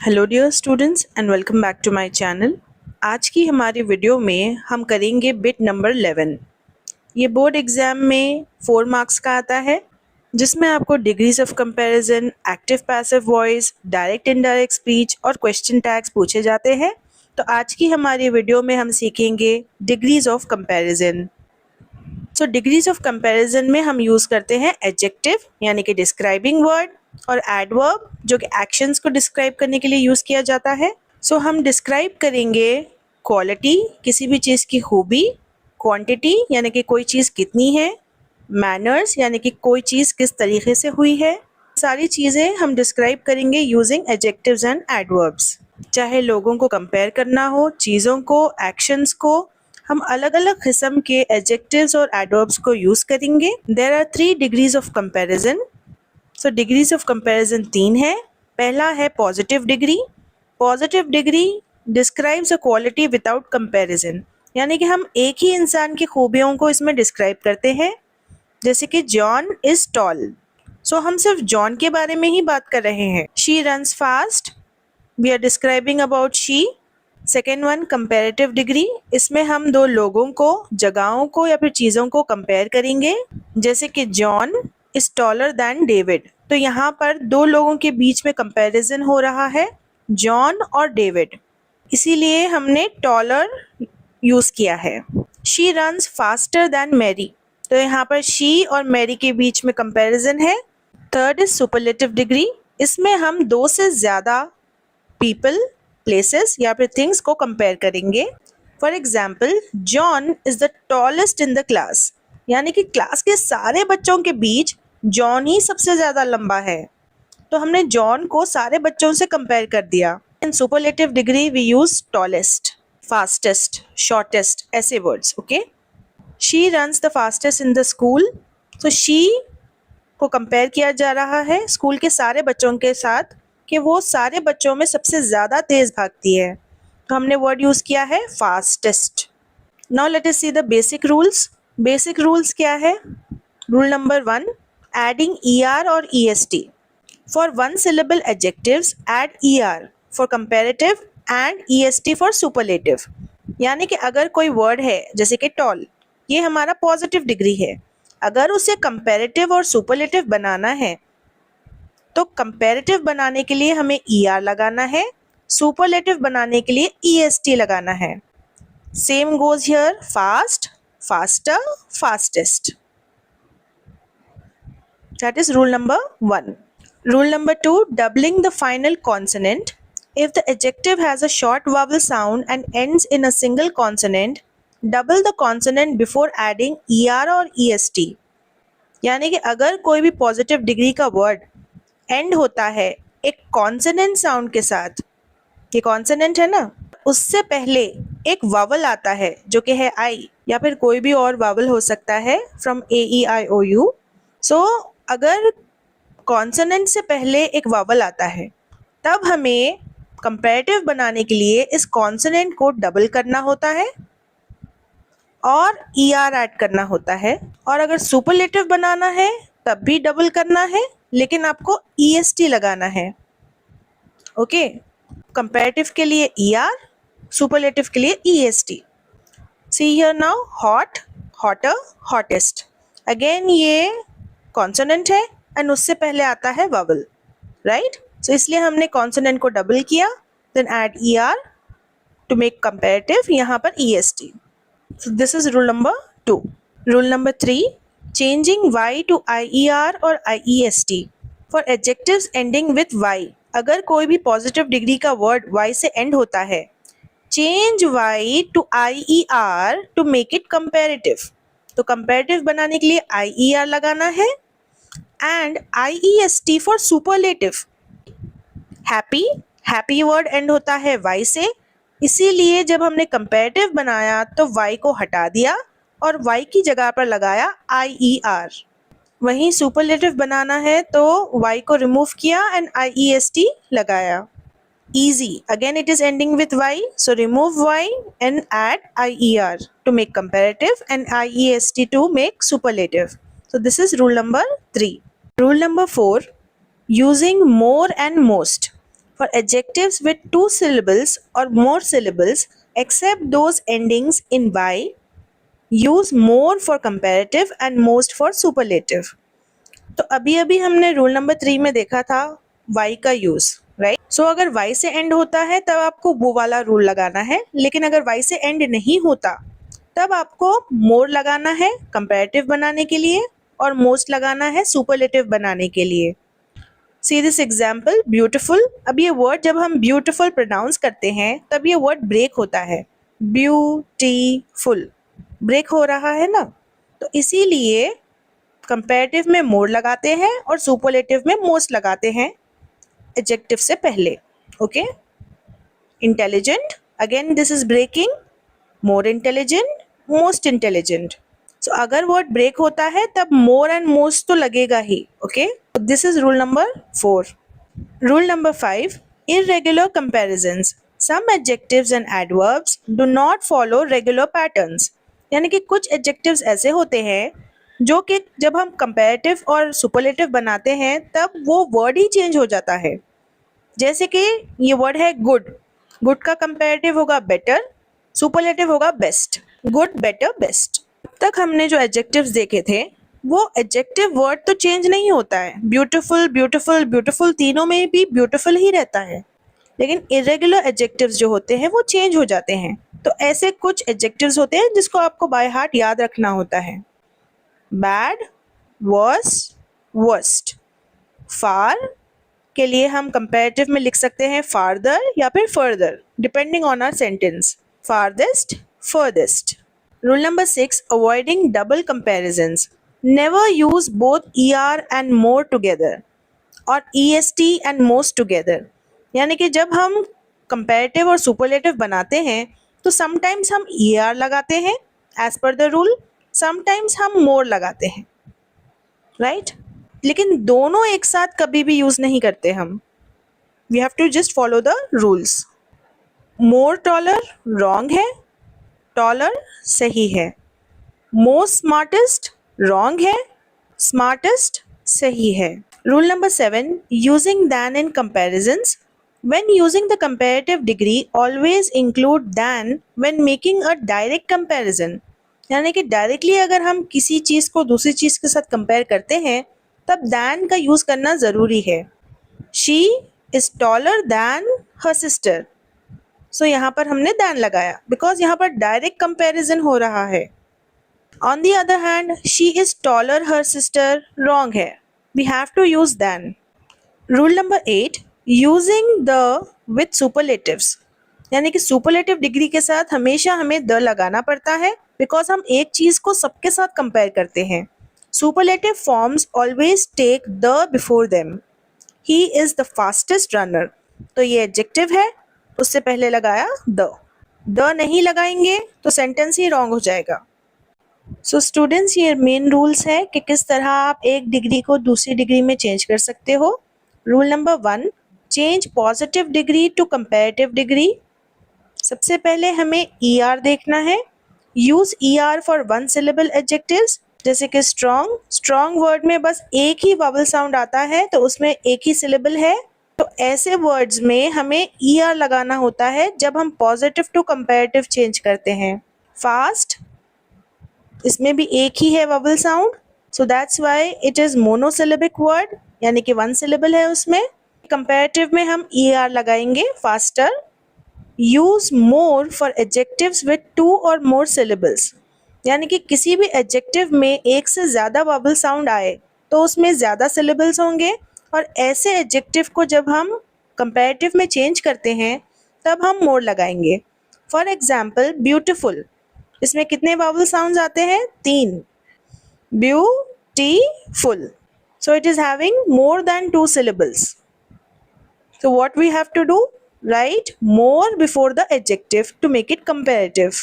Hello dear students and welcome back to my channel. आज की हमारी वीडियो में हम करेंगे बिट नंबर 11। ये बोर्ड एग्ज़ाम में 4 मार्क्स का आता है, जिसमें आपको degrees of comparison, active passive voice, direct indirect speech और क्वेश्चन टैग्स पूछे जाते हैं। तो आज की हमारी वीडियो में हम सीखेंगे degrees of comparison. So degrees of comparison में हम यूज़ करते हैं एडजेक्टिव यानी कि डिस्क्राइबिंग वर्ड और एडवर्ब जो कि एक्शंस को डिस्क्राइब करने के लिए यूज़ किया जाता है। सो हम डिस्क्राइब करेंगे क्वालिटी, किसी भी चीज़ की खूबी, क्वांटिटी यानी कि कोई चीज़ कितनी है, मैनर्स यानी कि कोई चीज़ किस तरीके से हुई है। सारी चीज़ें हम डिस्क्राइब करेंगे यूजिंग एडजेक्टिव्स एंड एडवर्ब्स। चाहे लोगों को कंपेयर करना हो, चीज़ों को, एक्शंस को, हम अलग अलग किस्म के एडजेक्टिव्स और एडवर्ब्स को यूज़ करेंगे। There are 3 degrees of comparison. So degrees of comparison 3 है। पहला है positive degree. Positive degree describes a quality without comparison, यानी कि हम एक ही इंसान की खूबियों को इसमें डिस्क्राइब करते हैं। जैसे कि जॉन इज टॉल, सो हम सिर्फ जॉन के बारे में ही बात कर रहे हैं। She runs fast, we are describing about she. Second one comparative degree, इसमें हम दो लोगों को, जगहों को या फिर चीज़ों को कंपेयर करेंगे। जैसे कि John is taller then David, तो यहाँ पर दो लोगों के बीच में कंपैरिजन हो रहा है, जॉन और डेविड, इसीलिए हमने टॉलर यूज़ किया है। She runs faster than Mary, तो यहाँ पर शी और मैरी के बीच में कंपैरिजन है। थर्ड इज सुपरलेटिव डिग्री, इसमें हम दो से ज़्यादा पीपल, प्लेसेस या फिर थिंग्स को कंपेयर करेंगे। For example, John is the tallest in the class, यानी कि क्लास के सारे बच्चों के बीच जॉन ही सबसे ज़्यादा लंबा है, तो हमने जॉन को सारे बच्चों से कंपेयर कर दिया। In superlative degree we use tallest, fastest, shortest, ऐसे words. Okay, she runs the fastest in the school, तो शी को कंपेयर किया जा रहा है स्कूल के सारे बच्चों के साथ कि वो सारे बच्चों में सबसे ज़्यादा तेज़ भागती है, तो हमने वर्ड यूज़ किया है fastest. Now let us see the basic rules. Basic rules क्या है? रूल नंबर 1, एडिंग ER और EST। For one syllable adjectives add ER for comparative and EST for superlative. यानी कि अगर कोई वर्ड है जैसे कि टॉल, ये हमारा पॉजिटिव डिग्री है, अगर उसे कंपैरेटिव और सुपरलेटिव बनाना है तो कंपैरेटिव बनाने के लिए हमें ER लगाना है, सुपरलेटिव बनाने के लिए EST लगाना है। Same goes here, fast, faster, fastest. That is rule number 1. Rule number 2, doubling the final consonant. If the adjective has a short vowel sound and ends in a single consonant, double the consonant before adding ER और EST. यानी कि अगर कोई भी positive degree का word and होता है एक कॉन्सोनेंट साउंड के साथ, ये कॉन्सोनेंट है ना, उससे पहले एक वावल आता है जो कि है आई, या फिर कोई भी और वावल हो सकता है फ्रॉम AEIOU। सो अगर कॉन्सोनेंट से पहले एक वावल आता है, तब हमें कंपैरेटिव बनाने के लिए इस कॉन्सोनेंट को डबल करना होता है और ER ऐड करना होता है। और अगर सुपरलेटिव बनाना है तब भी डबल करना है, लेकिन आपको EST लगाना है। ओके, कंपैरेटिव के लिए ER, सुपरलेटिव के लिए EST। See here now, hot, hotter, hottest. Again ये कॉन्सोनेंट है एंड उससे पहले आता है वावल, राइट? सो इसलिए हमने कॉन्सोनेंट को डबल किया, then add ER to make comparative, यहाँ पर EST। So this is rule number 2. Rule number 3, changing Y to IER और IEST for adjectives ending with Y. अगर कोई भी पॉजिटिव डिग्री का वर्ड Y से एंड होता है, change Y to IER to make it comparative. तो comparative बनाने के लिए IER लगाना है and IEST for superlative. Happy, happy word and होता है Y से, इसीलिए जब हमने कंपैरेटिव बनाया तो Y को हटा दिया और Y की जगह पर लगाया IER। वहीं सुपरलेटिव बनाना है तो Y को रिमूव किया एंड IEST लगाया। Easy, again it is ending with Y, so remove Y and add IER to make comparative and IEST to make superlative. So this is rule number 3. Rule number 4, using more and most. For adjectives with 2 syllables or more syllables, except those endings in y, use more for comparative and most for superlative. तो अभी अभी हमने rule number 3 में देखा था y का use, right? सो अगर y से एंड होता है तब आपको वो वाला रूल लगाना है, लेकिन अगर y से एंड नहीं होता तब आपको मोर लगाना है कंपैरेटिव बनाने के लिए और मोस्ट लगाना है सुपरलेटिव बनाने के लिए। See this example, beautiful. अब ये वर्ड जब हम ब्यूटिफुल प्रोनाउंस करते हैं तब ये वर्ड ब्रेक होता है, ब्यूटीफुल ब्रेक हो रहा है ना, तो इसीलिए कंपैरेटिव में मोर लगाते हैं और सुपरलेटिव में मोस्ट लगाते हैं एडजेक्टिव से पहले। Okay, intelligent, again this is breaking, more intelligent, most intelligent. So अगर वर्ड ब्रेक होता है तब मोर एंड मोस्ट तो लगेगा ही। Okay, this is rule number 4। Rule number 5, irregular comparisons. Some adjectives and adverbs do not follow regular patterns. यानी कि कुछ एडजेक्टिव्स ऐसे होते हैं जो कि जब हम कंपैरेटिव और सुपरलेटिव बनाते हैं तब वो वर्ड ही चेंज हो जाता है। जैसे कि ये वर्ड है गुड, गुड का कंपैरेटिव होगा बेटर, सुपरलेटिव होगा बेस्ट, गुड बेटर बेस्ट। अब तक हमने जो एडजेक्टिव्स देखे थे वो एडजेक्टिव वर्ड तो चेंज नहीं होता है, ब्यूटीफुल ब्यूटीफुल ब्यूटीफुल तीनों में भी ब्यूटीफुल ही रहता है, लेकिन इरेगुलर एडजेक्टिव्स जो होते हैं वो चेंज हो जाते हैं। तो ऐसे कुछ एडजेक्टिव्स होते हैं जिसको आपको बाय हार्ट याद रखना होता है। Bad, verse, worst. फार के लिए हम कंपैरेटिव में लिख सकते हैं फार्दर या फिर further, depending on our sentence, farthest, furthest. Rule number 6, avoiding double comparisons. Never use both er and more together और est and most together. यानी कि जब हम कंपैरेटिव और सुपरलेटिव बनाते हैं तो समटाइम्स हम er लगाते हैं as per the rule, sometimes हम मोर लगाते हैं, राइट? लेकिन दोनों एक साथ कभी भी यूज नहीं करते हम। We have to just follow the rules. More taller wrong है, टॉलर सही है। मोस्ट स्मार्टेस्ट रॉन्ग है, स्मार्टेस्ट सही है। Rule number 7, using than in comparisons. When using the comparative degree always include than when making a direct comparison. यानी कि directly अगर हम किसी चीज़ को दूसरी चीज़ के साथ कंपेयर करते हैं तब दैन का यूज़ करना ज़रूरी है। She is taller than her sister, so यहाँ पर हमने दैन लगाया बिकॉज यहाँ पर डायरेक्ट कंपैरिजन हो रहा है। On the other hand, she is taller her sister, wrong है, we have to use than. Rule number 8, using the with superlatives. यानी कि सुपरलेटिव डिग्री के साथ हमेशा हमें द लगाना पड़ता है बिकॉज हम एक चीज को सबके साथ कंपेयर करते हैं। Superlative forms always take the before them. He is the fastest runner, तो ये एडजेक्टिव है, उससे पहले लगाया द नहीं लगाएंगे तो सेंटेंस ही रॉन्ग हो जाएगा। सो स्टूडेंट्स, ये मेन रूल्स है कि किस तरह आप एक डिग्री को दूसरी डिग्री में चेंज कर सकते हो। Rule number 1, change positive degree to comparative degree. सबसे पहले हमें ER देखना है. Use ER for one syllable adjectives, जैसे कि स्ट्रॉन्ग. स्ट्रॉन्ग वर्ड में बस एक ही वावल साउंड आता है तो उसमें एक ही सिलेबल है, तो ऐसे वर्ड्स में हमें ER लगाना होता है जब हम पॉजिटिव टू कंपैरेटिव चेंज करते हैं. फास्ट, इसमें भी एक ही है vowel sound, so that's why it is monosyllabic word, यानी कि वन सिलेबल है उसमें. कंपैरेटिव में हम ER लगाएंगे, faster. Use more for adjectives with 2 और मोर सिलेबल्स, यानी कि किसी भी एडजेक्टिव में एक से ज़्यादा वावल साउंड आए तो उसमें ज़्यादा सिलेबल्स होंगे, और ऐसे एडजेक्टिव को जब हम कंपैरेटिव में चेंज करते हैं तब हम मोर लगाएंगे. फॉर एग्जाम्पल, ब्यूटिफुल, इसमें कितने वावल साउंड्स आते हैं? 3. Beautiful, so it is having more than 2 syllables. So what we have to do? Write more before the adjective to make it comparative.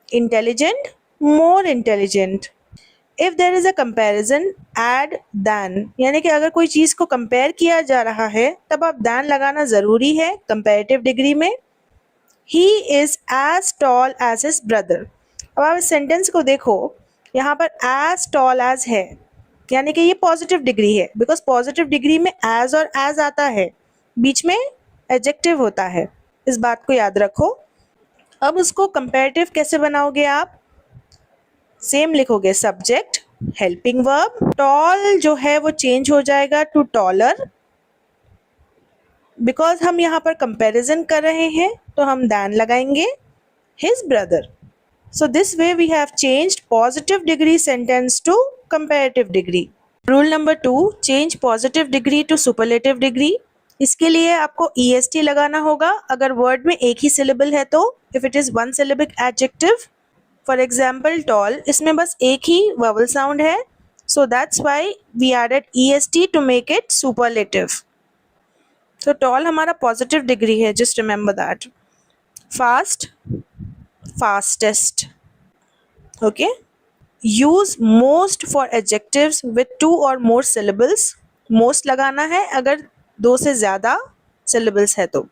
Intelligent, more intelligent. If there is a comparison, add than. यानी कि अगर कोई चीज़ को compare किया जा रहा है तब आप than लगाना ज़रूरी है कंपैरेटिव डिग्री में. He is as tall as his brother. अब आप इस सेंटेंस को देखो, यहाँ पर as tall as है, यानी कि ये पॉजिटिव डिग्री है बिकॉज पॉजिटिव डिग्री में as और as आता है. बीच में एडजेक्टिव होता है, इस बात को याद रखो। अब उसको कंपैरेटिव कैसे बनाओगे आप? सेम लिखोगे, सब्जेक्ट, हेल्पिंग वर्ब, टॉल जो है वो चेंज हो जाएगा टू टॉलर, बिकॉज हम यहाँ पर कंपैरिजन कर रहे हैं तो हम दैन लगाएंगे, his brother. So this way we have changed positive degree sentence to comparative degree. Rule number 2, change positive degree to superlative degree. इसके लिए आपको est लगाना होगा अगर word में एक ही syllable है तो, if it is one syllabic adjective, for example tall, इसमें बस एक ही vowel sound है, so that's why we added est to make it superlative. So tall हमारा positive degree है, just remember that. Fast, fastest. Okay, use most for adjectives with 2 or more syllables. most लगाना है अगर 2 से ज़्यादा syllables है तो.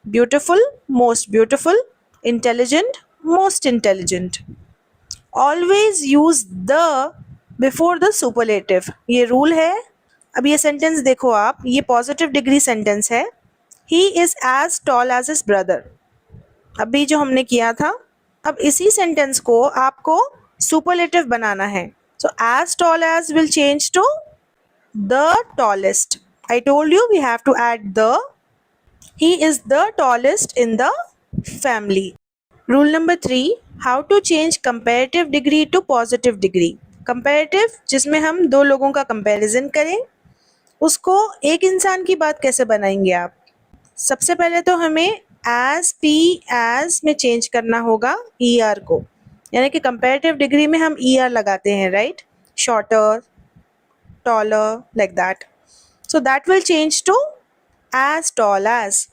beautiful, most beautiful. intelligent, most intelligent. always use the before the superlative. ये rule है. अब ये sentence देखो आप, ये positive degree sentence है. he is as tall as his brother. अभी जो हमने किया था, अब इसी सेंटेंस को आपको सुपरलेटिव बनाना है. So as tall as will change to the tallest. I told you we have to add the. He is the tallest in the family. Rule number 3, how to change comparative degree to positive degree. Comparative जिसमें हम दो लोगों का comparison करें, उसको एक इंसान की बात कैसे बनाएंगे आप? सबसे पहले तो हमें एज पी एज में चेंज करना होगा ER को, यानी कि कंपैरेटिव डिग्री में हम ER लगाते हैं, right? Shorter, taller, like that. So that will change to as tall as.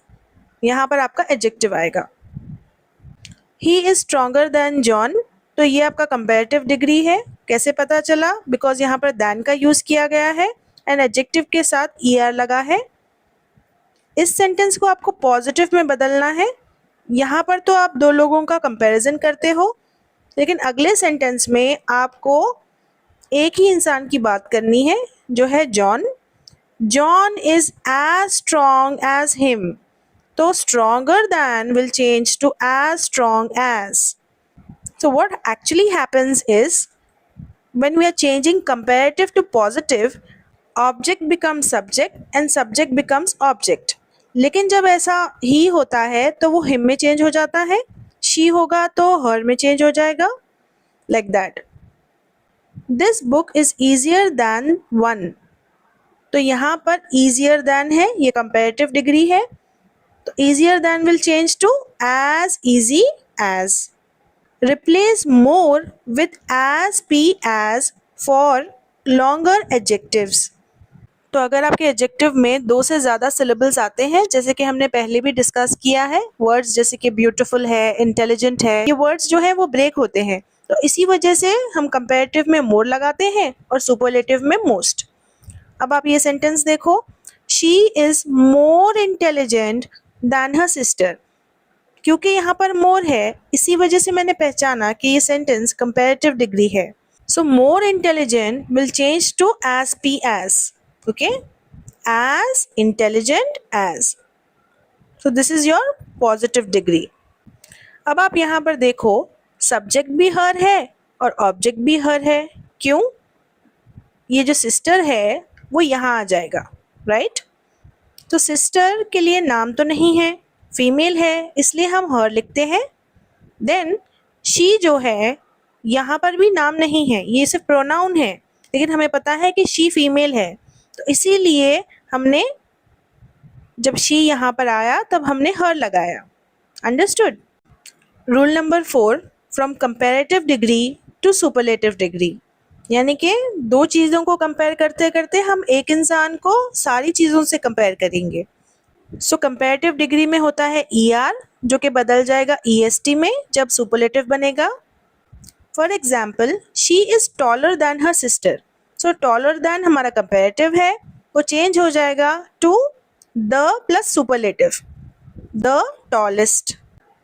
यहाँ पर आपका एडजेक्टिव आएगा. He is stronger than John, तो ये आपका कंपैरेटिव डिग्री है. कैसे पता चला? बिकॉज यहाँ पर दैन का यूज किया गया है एंड एडजेक्टिव के साथ ER लगा है. इस सेंटेंस को आपको पॉजिटिव में बदलना है. यहाँ पर तो आप दो लोगों का कंपैरिजन करते हो, लेकिन अगले सेंटेंस में आपको एक ही इंसान की बात करनी है जो है John. John is as strong as him, तो stronger than will change to as strong as. So what actually happens is when we are changing comparative to positive, object becomes subject and subject becomes object. लेकिन जब ऐसा ही होता है तो वो him में change हो जाता है, शी होगा तो हर में चेंज हो जाएगा, like that. This book is easier then one, तो यहाँ पर ईजियर दैन है, ये कंपैरेटिव डिग्री है, तो easier than will change to as easy as. Replace more with as P as for longer adjectives. तो अगर आपके एडजेक्टिव में 2 से ज़्यादा सिलेबल्स आते हैं, जैसे कि हमने पहले भी डिस्कस किया है, वर्ड्स जैसे कि ब्यूटीफुल है, इंटेलिजेंट है, ये वर्ड्स जो है वो ब्रेक होते हैं, तो इसी वजह से हम कंपैरेटिव में मोर लगाते हैं और सुपरलेटिव में मोस्ट. अब आप ये सेंटेंस देखो, she is more intelligent than her sister. क्योंकि यहाँ पर मोर है, इसी वजह से मैंने पहचाना कि ये सेंटेंस कंपैरेटिव डिग्री है. So more intelligent will change to as P as. Okay, as intelligent as. So this is your positive degree. अब आप यहाँ पर देखो, सब्जेक्ट भी हर है और ऑब्जेक्ट भी हर है. क्यों? ये जो सिस्टर है वो यहाँ आ जाएगा, राइट? तो सिस्टर के लिए नाम तो नहीं है, फीमेल है, इसलिए हम हर लिखते हैं. देन शी जो है, यहाँ पर भी नाम नहीं है, ये सिर्फ प्रोनाउन है, लेकिन हमें पता है कि शी फीमेल है, तो इसीलिए हमने जब शी यहाँ पर आया तब हमने हर लगाया. Understood? Rule number 4, from comparative degree to superlative degree, यानी कि दो चीज़ों को कंपेयर करते करते हम एक इंसान को सारी चीज़ों से कंपेयर करेंगे. सो कंपैरेटिव डिग्री में होता है ER, जो कि बदल जाएगा EST में जब सुपरलेटिव बनेगा. For example, she is taller than her sister. So taller than हमारा कंपैरेटिव है, वो चेंज हो जाएगा to the plus superlative, the tallest.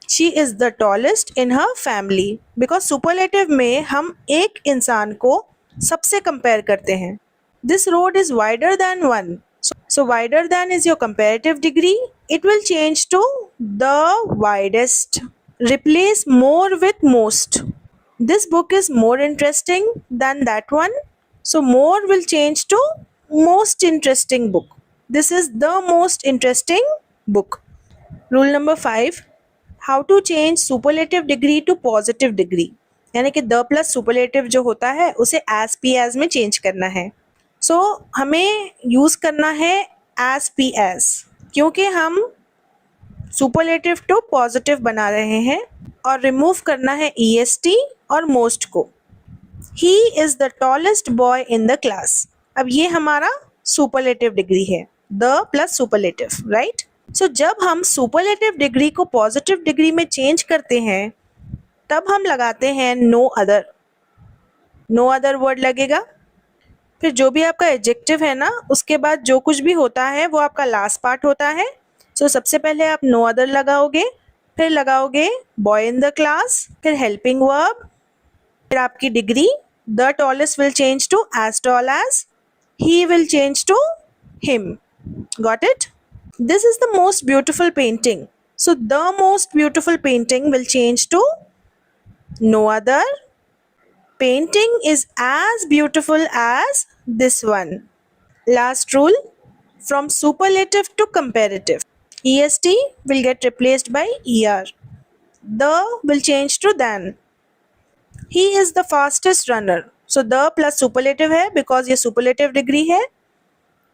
She is the tallest in her family, because superlative में हम एक इंसान को सबसे कंपेयर करते हैं. This road is wider than one. So wider than is your comparative degree. It will change to the widest. Replace more with most. This book is more interesting than that one. So more will change to most interesting book. This is the most interesting book. Rule number 5. How to change superlative degree to positive degree. यानी कि the plus superlative जो होता है उसे as P as में change करना है. सो हमें यूज करना है एज पी एज, क्योंकि हम सुपरलेटिव टू पॉजिटिव बना रहे हैं, और रिमूव करना है ई एस टी और मोस्ट को. He is the tallest boy in the class. अब ये हमारा सुपरलेटिव डिग्री है, the plus superlative, right. So जब हम सुपरलेटिव डिग्री को पॉजिटिव डिग्री में चेंज करते हैं तब हम लगाते हैं no other. No other word लगेगा. फिर जो भी आपका एडजेक्टिव है ना, उसके बाद जो कुछ भी होता है वो आपका लास्ट पार्ट होता है. सो सबसे पहले आप नो अदर लगाओगे, फिर लगाओगे बॉय इन द क्लास, फिर हेल्पिंग वर्ब, फिर आपकी degree. The tallest will change to as tall as, he will change to him. Got it? This is the most beautiful painting. So the most beautiful painting will change to no other. Painting is as beautiful as this one. Last rule, from superlative to comparative. EST will get replaced by ER. The will change to than. He is the fastest runner. So the plus superlative है because ये superlative degree है.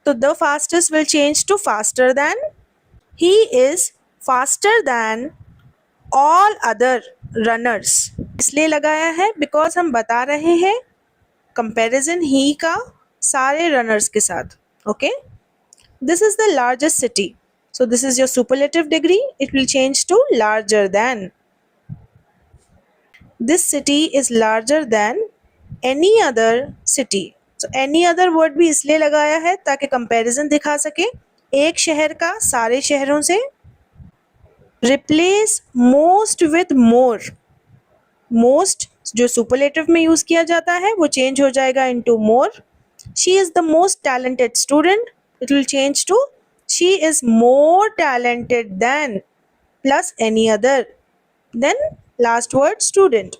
तो the fastest will change to faster than. He is faster than all other runners. इसलिए लगाया है because हम बता रहे हैं comparison he का सारे runners के साथ. Okay? This is the largest city. So this is your superlative degree. It will change to larger than. This city is larger than any other city. So any other word भी इसलिए लगाया है ताकि comparison दिखा सके एक शहर का सारे शहरों से. Replace most with more. Most जो सुपरलेटिव में यूज किया जाता है वो चेंज हो जाएगा into more. She is the most talented student. It will change to she is more talented than plus any other. Then last word student.